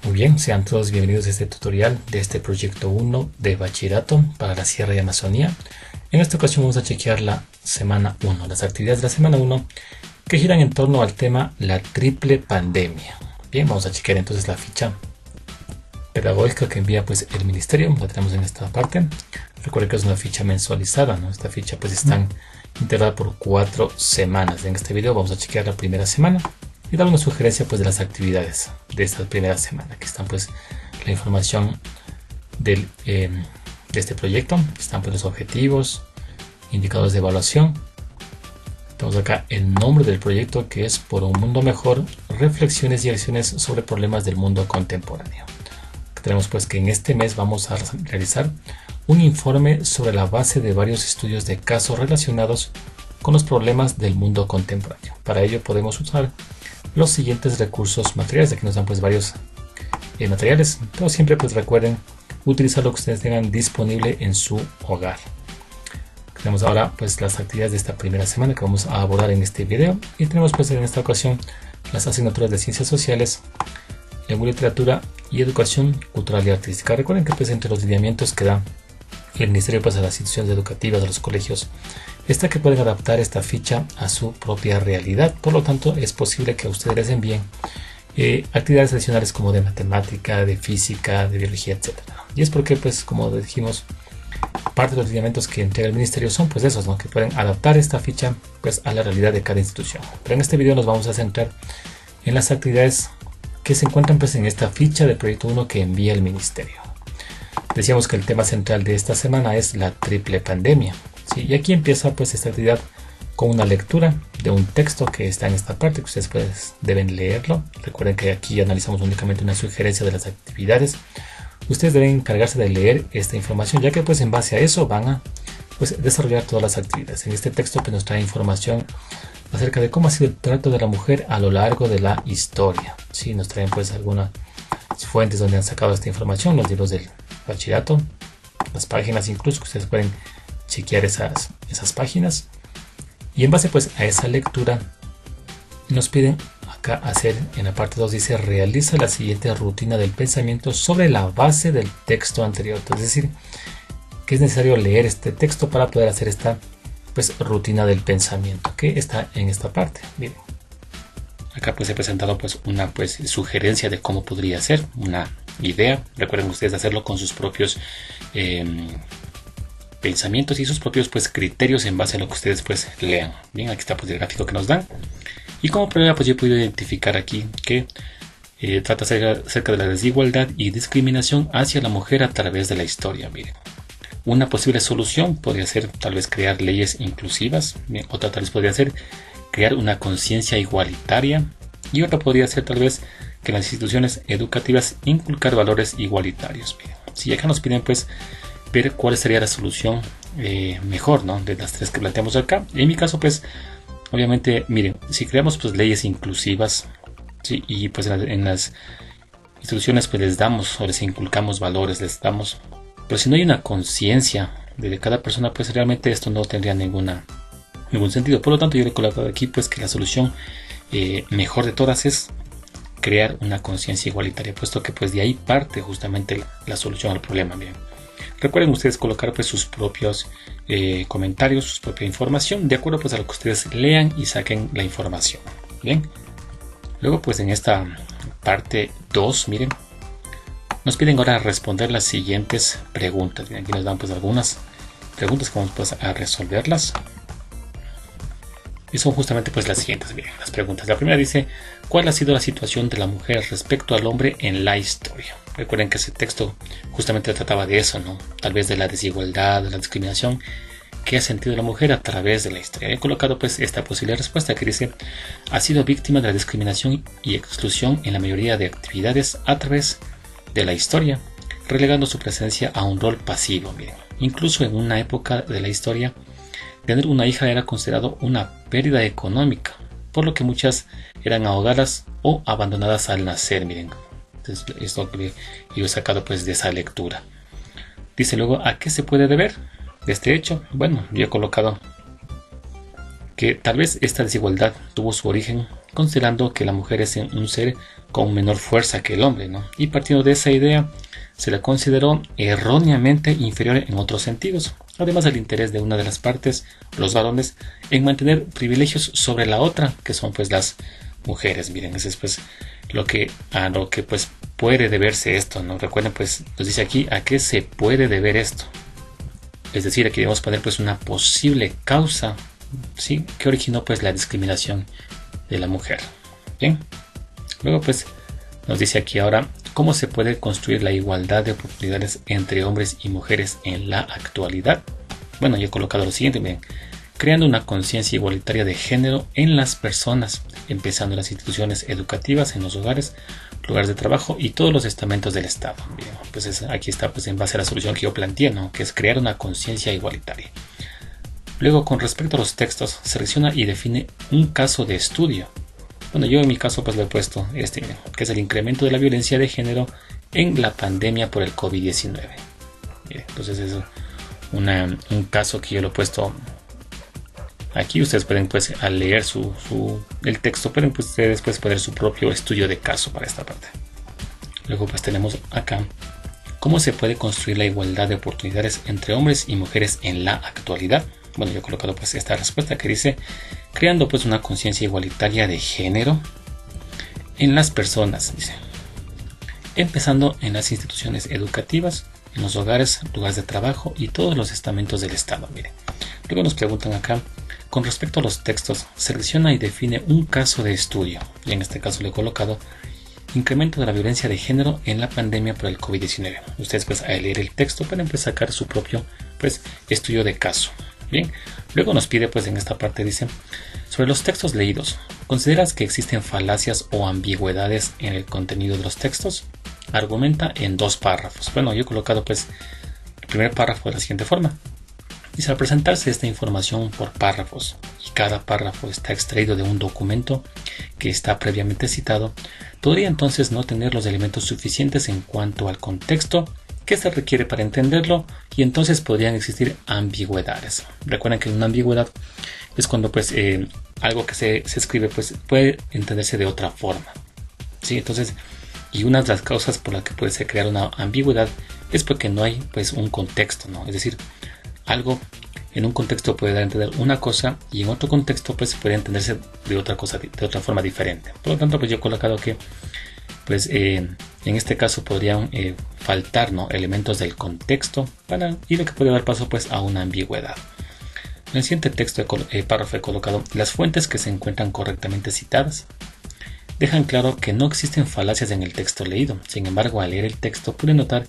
Muy bien, sean todos bienvenidos a este tutorial de este proyecto 1 de bachillerato para la Sierra y Amazonía. En esta ocasión vamos a chequear la semana 1, las actividades de la semana 1 que giran en torno al tema la triple pandemia. Bien, vamos a chequear entonces la ficha pedagógica que envía pues el ministerio, la tenemos en esta parte. Recuerden que es una ficha mensualizada, ¿no? Esta ficha pues está integrada por 4 semanas. En este video vamos a chequear la primera semana y dar una sugerencia pues de las actividades de esta primera semana. Aquí están pues la información de este proyecto, están pues los objetivos, indicadores de evaluación. Tenemos acá el nombre del proyecto, que es Por un mundo mejor, reflexiones y acciones sobre problemas del mundo contemporáneo. Tenemos pues que en este mes vamos a realizar un informe sobre la base de varios estudios de casos relacionados con los problemas del mundo contemporáneo. Para ello podemos usar los siguientes recursos materiales. Aquí nos dan pues varios materiales, pero siempre pues recuerden utilizar lo que ustedes tengan disponible en su hogar. Tenemos ahora pues las actividades de esta primera semana que vamos a abordar en este video, y tenemos pues en esta ocasión las asignaturas de ciencias sociales, lengua y literatura y educación cultural y artística. Recuerden que pues entre los lineamientos que da el ministerio pues a las instituciones educativas, a los colegios, está que pueden adaptar esta ficha a su propia realidad. Por lo tanto, es posible que a ustedes les envíen actividades adicionales como de matemática, de física, de biología, etc. Y es porque, pues, como dijimos, parte de los lineamientos que entrega el ministerio son pues esos, ¿no? Que pueden adaptar esta ficha pues a la realidad de cada institución. Pero en este video nos vamos a centrar en las actividades que se encuentran pues en esta ficha del proyecto 1 que envía el ministerio. Decíamos que el tema central de esta semana es la triple pandemia. ¿Sí? Y aquí empieza pues esta actividad con una lectura de un texto que está en esta parte, que ustedes pues deben leerlo. Recuerden que aquí analizamos únicamente una sugerencia de las actividades. Ustedes deben encargarse de leer esta información, ya que pues en base a eso van a pues desarrollar todas las actividades. En este texto pues nos trae información acerca de cómo ha sido el trato de la mujer a lo largo de la historia. ¿Sí? Nos traen pues algunas fuentes donde han sacado esta información, los libros del bachillerato, las páginas incluso, que ustedes pueden chequear esas páginas, y en base pues a esa lectura nos piden acá hacer, en la parte 2 dice: realiza la siguiente rutina del pensamiento sobre la base del texto anterior. Es decir, que es necesario leer este texto para poder hacer esta pues rutina del pensamiento que está en esta parte. Miren, acá pues he presentado pues una pues sugerencia de cómo podría ser, una idea. Recuerden ustedes hacerlo con sus propios pensamientos y sus propios pues criterios en base a lo que ustedes pues lean. Bien, aquí está pues el gráfico que nos dan, y como prueba pues yo he podido identificar aquí que trata acerca de la desigualdad y discriminación hacia la mujer a través de la historia. Miren, una posible solución podría ser tal vez crear leyes inclusivas. Bien, otra tal vez podría ser crear una conciencia igualitaria, y otra podría ser tal vez que las instituciones educativas inculcar valores igualitarios. Miren, si acá nos piden pues ver cuál sería la solución mejor, ¿no? De las tres que planteamos acá. En mi caso pues obviamente, miren, si creamos pues leyes inclusivas, ¿sí? Y pues en las instituciones pues les damos o les inculcamos valores, les damos, pero si no hay una conciencia de cada persona, pues realmente esto no tendría ningún sentido. Por lo tanto yo le he colocado aquí pues que la solución mejor de todas es crear una conciencia igualitaria, puesto que pues de ahí parte justamente la solución al problema. Miren, recuerden ustedes colocar pues sus propios comentarios, su propia información, de acuerdo pues a lo que ustedes lean y saquen la información. Bien, luego pues en esta parte 2, miren, nos piden ahora responder las siguientes preguntas. Miren, aquí nos dan pues algunas preguntas que vamos pues a resolverlas, y son justamente pues las siguientes. Miren, las preguntas. La primera dice: ¿cuál ha sido la situación de la mujer respecto al hombre en la historia? Recuerden que ese texto justamente trataba de eso, ¿no? Tal vez de la desigualdad, de la discriminación que ha sentido la mujer a través de la historia. He colocado pues esta posible respuesta que dice: ha sido víctima de la discriminación y exclusión en la mayoría de actividades a través de la historia, relegando su presencia a un rol pasivo. Miren, incluso en una época de la historia, tener una hija era considerado una pérdida económica, por lo que muchas eran ahogadas o abandonadas al nacer. Miren, entonces, es lo que yo he sacado pues de esa lectura. Dice luego: ¿a qué se puede deber de este hecho? Bueno, yo he colocado que tal vez esta desigualdad tuvo su origen considerando que la mujer es un ser con menor fuerza que el hombre, ¿no? Y partiendo de esa idea, se la consideró erróneamente inferior en otros sentidos. Además del interés de una de las partes, los varones, en mantener privilegios sobre la otra, que son pues las mujeres. Miren, ese es pues a lo que pues puede deberse esto, ¿no? Recuerden, pues nos dice aquí a qué se puede deber esto. Es decir, aquí debemos poner pues una posible causa, ¿sí?, que originó pues la discriminación de la mujer. Bien, luego pues nos dice aquí ahora cómo se puede construir la igualdad de oportunidades entre hombres y mujeres en la actualidad. Bueno, yo he colocado lo siguiente, miren, creando una conciencia igualitaria de género en las personas, empezando en las instituciones educativas, en los hogares, lugares de trabajo y todos los estamentos del Estado. Bien, pues aquí está pues en base a la solución que yo planteé, ¿no?, que es crear una conciencia igualitaria. Luego, con respecto a los textos, selecciona y define un caso de estudio. Bueno, yo en mi caso pues lo he puesto que es el incremento de la violencia de género en la pandemia por el COVID-19. Entonces es un caso que yo lo he puesto aquí. Ustedes pueden pues al leer el texto pueden pues ustedes pues poner su propio estudio de caso para esta parte. Luego pues tenemos acá cómo se puede construir la igualdad de oportunidades entre hombres y mujeres en la actualidad. Bueno, yo he colocado pues esta respuesta que dice creando pues una conciencia igualitaria de género en las personas, dice, empezando en las instituciones educativas, en los hogares, lugares de trabajo y todos los estamentos del Estado. Mire, luego nos preguntan acá, con respecto a los textos, selecciona y define un caso de estudio, y en este caso le he colocado incremento de la violencia de género en la pandemia por el COVID-19. Ustedes pues al leer el texto pueden pues sacar su propio pues estudio de caso. Bien, luego nos pide pues en esta parte, dice, sobre los textos leídos, ¿consideras que existen falacias o ambigüedades en el contenido de los textos? Argumenta en 2 párrafos. Bueno, yo he colocado pues el primer párrafo de la siguiente forma. Dice, al presentarse esta información por párrafos y cada párrafo está extraído de un documento que está previamente citado, podría entonces no tener los elementos suficientes en cuanto al contexto que se requiere para entenderlo, y entonces podrían existir ambigüedades. Recuerden que una ambigüedad es cuando pues algo que se escribe pues puede entenderse de otra forma, ¿sí? Entonces, y una de las causas por las que puede ser crear una ambigüedad es porque no hay pues un contexto, ¿no? Es decir, algo en un contexto puede dar a entender una cosa y en otro contexto pues puede entenderse de otra cosa, de otra forma diferente. Por lo tanto, pues yo he colocado que pues en este caso podrían faltar, ¿no?, elementos del contexto y lo que puede dar paso pues a una ambigüedad. En el siguiente párrafo he colocado las fuentes que se encuentran correctamente citadas dejan claro que no existen falacias en el texto leído. Sin embargo, al leer el texto puede notar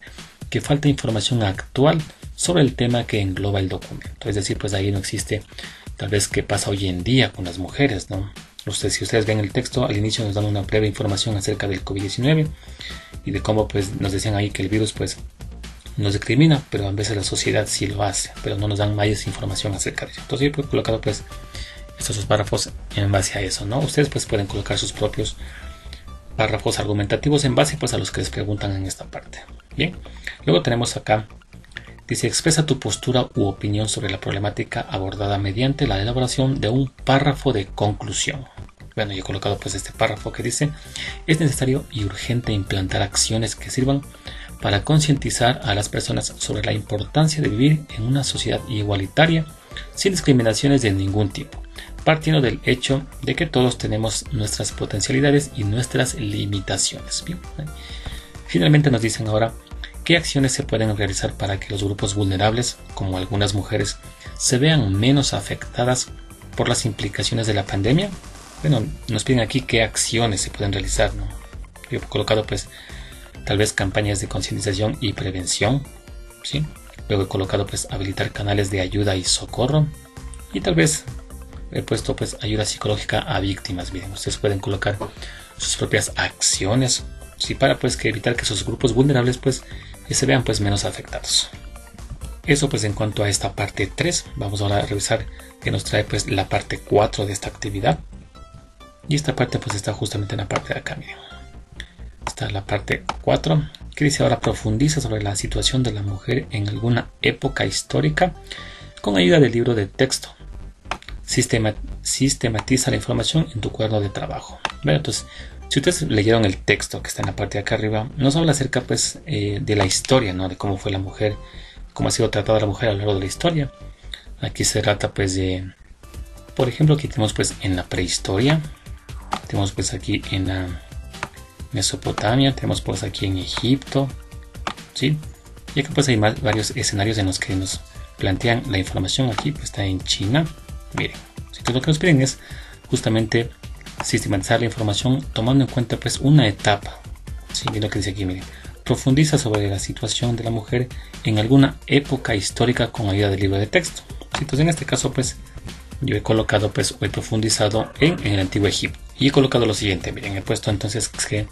que falta información actual sobre el tema que engloba el documento. Es decir, pues ahí no existe tal vez qué pasa hoy en día con las mujeres, ¿no? Si ustedes ven el texto, al inicio nos dan una breve información acerca del COVID-19 y de cómo pues nos decían ahí que el virus pues nos discrimina, pero a veces la sociedad sí lo hace, pero no nos dan más información acerca de eso. Entonces yo he colocado pues estos 2 párrafos en base a eso, ¿no? Ustedes pues pueden colocar sus propios párrafos argumentativos en base pues a los que les preguntan en esta parte. Bien, luego tenemos acá, dice, expresa tu postura u opinión sobre la problemática abordada mediante la elaboración de un párrafo de conclusión. Bueno, yo he colocado pues este párrafo que dice, es necesario y urgente implantar acciones que sirvan para concientizar a las personas sobre la importancia de vivir en una sociedad igualitaria sin discriminaciones de ningún tipo, partiendo del hecho de que todos tenemos nuestras potencialidades y nuestras limitaciones. Bien, finalmente nos dicen ahora qué acciones se pueden realizar para que los grupos vulnerables, como algunas mujeres, se vean menos afectadas por las implicaciones de la pandemia. Bueno, nos piden aquí qué acciones se pueden realizar, ¿no? Yo he colocado pues tal vez campañas de concientización y prevención, ¿sí? Luego he colocado pues habilitar canales de ayuda y socorro, y tal vez he puesto pues ayuda psicológica a víctimas. Miren, ustedes pueden colocar sus propias acciones, ¿sí?, para pues que evitar que esos grupos vulnerables pues se vean pues menos afectados. Eso pues en cuanto a esta parte 3. Vamos ahora a revisar que nos trae pues la parte 4 de esta actividad. Y esta parte pues está justamente en la parte de acá, miren. Está la parte 4, que dice ahora profundiza sobre la situación de la mujer en alguna época histórica con ayuda del libro de texto. sistematiza la información en tu cuaderno de trabajo. Bueno, entonces, si ustedes leyeron el texto que está en la parte de acá arriba, nos habla acerca pues de la historia, ¿no? De cómo fue la mujer, cómo ha sido tratada la mujer a lo largo de la historia. Aquí se trata pues de, por ejemplo, aquí tenemos pues en la prehistoria, tenemos pues aquí en la Mesopotamia, tenemos pues aquí en Egipto, ¿sí? Y aquí pues hay varios escenarios en los que nos plantean la información. Aquí pues está en China. Miren, entonces lo que nos piden es justamente sistematizar la información tomando en cuenta pues una etapa. ¿Sí? Miren lo que dice aquí, miren. Profundiza sobre la situación de la mujer en alguna época histórica con ayuda del libro de texto. ¿Sí? Entonces en este caso pues yo he colocado pues o he profundizado en el antiguo Egipto. Y he colocado lo siguiente, miren, he puesto entonces que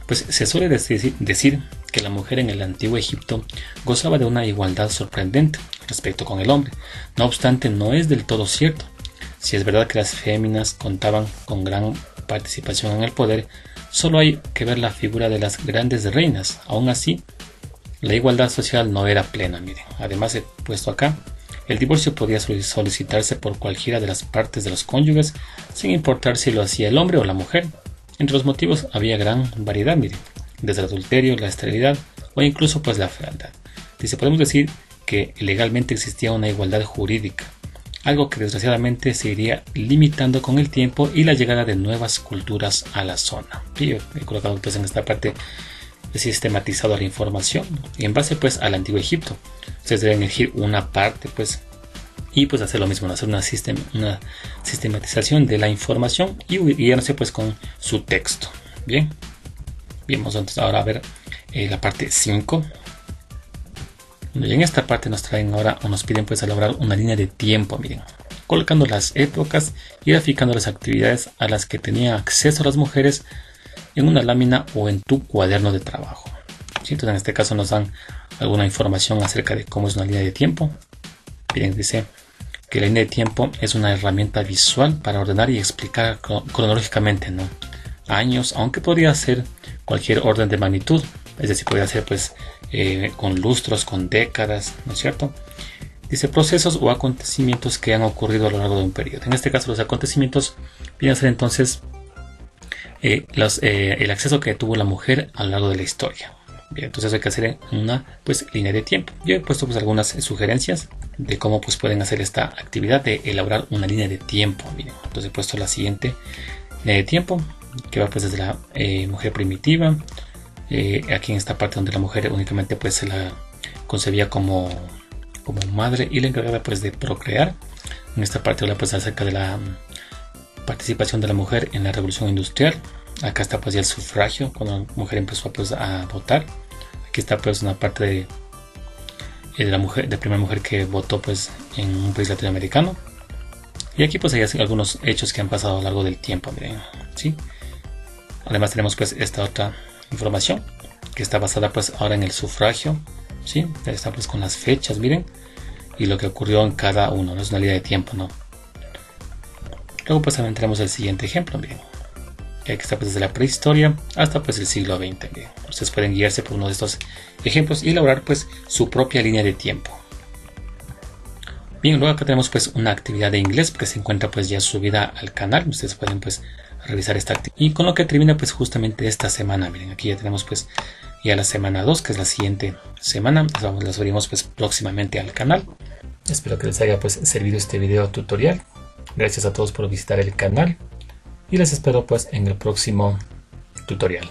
pues se suele decir que la mujer en el antiguo Egipto gozaba de una igualdad sorprendente respecto con el hombre. No obstante, no es del todo cierto. Si es verdad que las féminas contaban con gran participación en el poder, solo hay que ver la figura de las grandes reinas. Aún así, la igualdad social no era plena, miren. Además he puesto acá, el divorcio podía solicitarse por cualquiera de las partes de los cónyuges, sin importar si lo hacía el hombre o la mujer. Entre los motivos había gran variedad, miren, desde el adulterio, la esterilidad o incluso pues la fealdad. Dice, podemos decir que legalmente existía una igualdad jurídica, algo que desgraciadamente se iría limitando con el tiempo y la llegada de nuevas culturas a la zona. Y yo he colocado entonces en esta parte sistematizado la información y en base pues al antiguo Egipto. Ustedes deben elegir una parte pues y pues hacer lo mismo, hacer una sistematización de la información y guiarse pues con su texto. Bien, vamos entonces ahora a ver la parte 5. Y en esta parte nos traen ahora o nos piden pues elaborar una línea de tiempo, miren, colocando las épocas y graficando las actividades a las que tenían acceso las mujeres en una lámina o en tu cuaderno de trabajo. ¿Sí? Entonces en este caso nos dan alguna información acerca de cómo es una línea de tiempo. Miren, dice que la línea de tiempo es una herramienta visual para ordenar y explicar cronológicamente, ¿no?, años, aunque podría ser cualquier orden de magnitud, es decir, podría ser pues con lustros, con décadas, ¿no es cierto? Dice procesos o acontecimientos que han ocurrido a lo largo de un periodo. En este caso los acontecimientos vienen a ser entonces el acceso que tuvo la mujer a lo largo de la historia. Bien, entonces hay que hacer una pues línea de tiempo. Yo he puesto pues algunas sugerencias de cómo pues pueden hacer esta actividad de elaborar una línea de tiempo. Miren, entonces he puesto la siguiente línea de tiempo que va pues desde la mujer primitiva, aquí en esta parte donde la mujer únicamente pues se la concebía como madre y la encargada pues de procrear. En esta parte habla pues acerca de la participación de la mujer en la revolución industrial. Acá está pues ya el sufragio, cuando la mujer empezó pues a votar. Aquí está pues una parte de la mujer, de primera mujer que votó pues en un país latinoamericano. Y aquí pues hay algunos hechos que han pasado a lo largo del tiempo, miren, ¿sí? Además tenemos pues esta otra información que está basada pues ahora en el sufragio, ¿sí? Está pues con las fechas, miren, y lo que ocurrió en cada uno, no es una línea de tiempo, ¿no? Luego pues también tenemos el siguiente ejemplo, miren. Aquí está pues desde la prehistoria hasta pues el siglo XX. Miren. Ustedes pueden guiarse por uno de estos ejemplos y elaborar pues su propia línea de tiempo. Bien, luego acá tenemos pues una actividad de inglés que se encuentra pues ya subida al canal. Ustedes pueden pues revisar esta actividad. Y con lo que termina pues justamente esta semana. Miren, aquí ya tenemos pues ya la semana 2, que es la siguiente semana. La subiremos pues próximamente al canal. Espero que les haya pues servido este video tutorial. Gracias a todos por visitar el canal y les espero pues en el próximo tutorial.